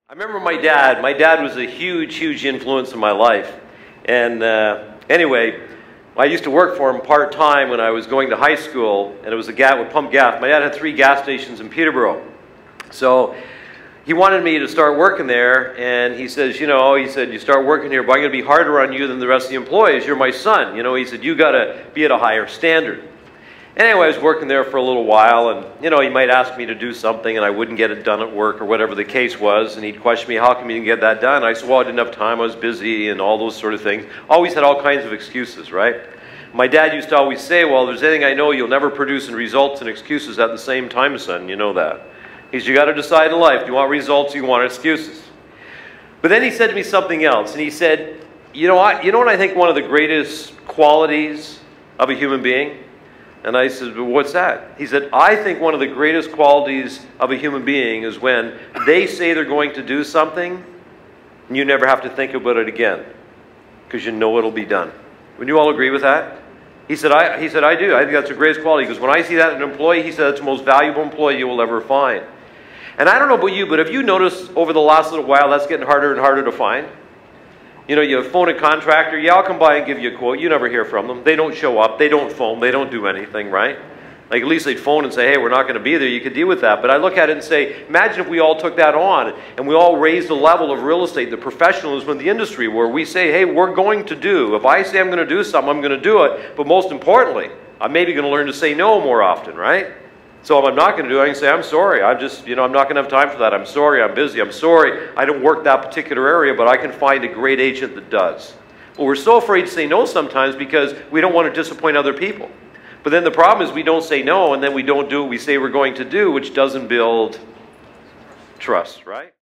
I remember my dad. My dad was a huge influence in my life. And anyway, I used to work for him part-time when I was going to high school, and it was a guy would pump gas. My dad had 3 gas stations in Peterborough. So he wanted me to start working there, and he says, you start working here, but I'm going to be harder on you than the rest of the employees. You're my son. He said, you got to be at a higher standard. Anyway, I was working there for a little while, and, he might ask me to do something, and I wouldn't get it done at work or whatever the case was, and he'd question me, how come you didn't get that done? I said, well, I didn't have time, I was busy, and all those sort of things. Always had all kinds of excuses, right? My dad used to always say, well, if there's anything I know, you'll never produce in results and excuses at the same time, son, you know that. He said, you got to decide in life, do you want results or you want excuses? But then he said to me something else, and he said, you know what I think one of the greatest qualities of a human being? And I said, well, what's that? He said, I think one of the greatest qualities of a human being is when they say they're going to do something, and you never have to think about it again, because you know it'll be done. Would you all agree with that? He said, I do. I think that's the greatest quality. Because when I see that in an employee, he said, that's the most valuable employee you will ever find. And I don't know about you, but have you noticed over the last little while that's getting harder and harder to find? You phone a contractor, yeah, I'll come by and give you a quote. You never hear from them. They don't show up. They don't phone. They don't do anything, right? Like, at least they'd phone and say, hey, we're not going to be there. You could deal with that. But I look at it and say, imagine if we all took that on and we all raised the level of real estate, the professionalism in the industry, where we say, hey, we're going to do. If I say I'm going to do something, I'm going to do it. But most importantly, I'm maybe going to learn to say no more often, right? So if I'm not going to do it, I can say, I'm sorry. I'm not going to have time for that. I'm sorry. I'm busy. I'm sorry. I don't work that particular area, but I can find a great agent that does. Well, we're so afraid to say no sometimes because we don't want to disappoint other people. But then the problem is we don't say no, and then we don't do what we say we're going to do, which doesn't build trust, right?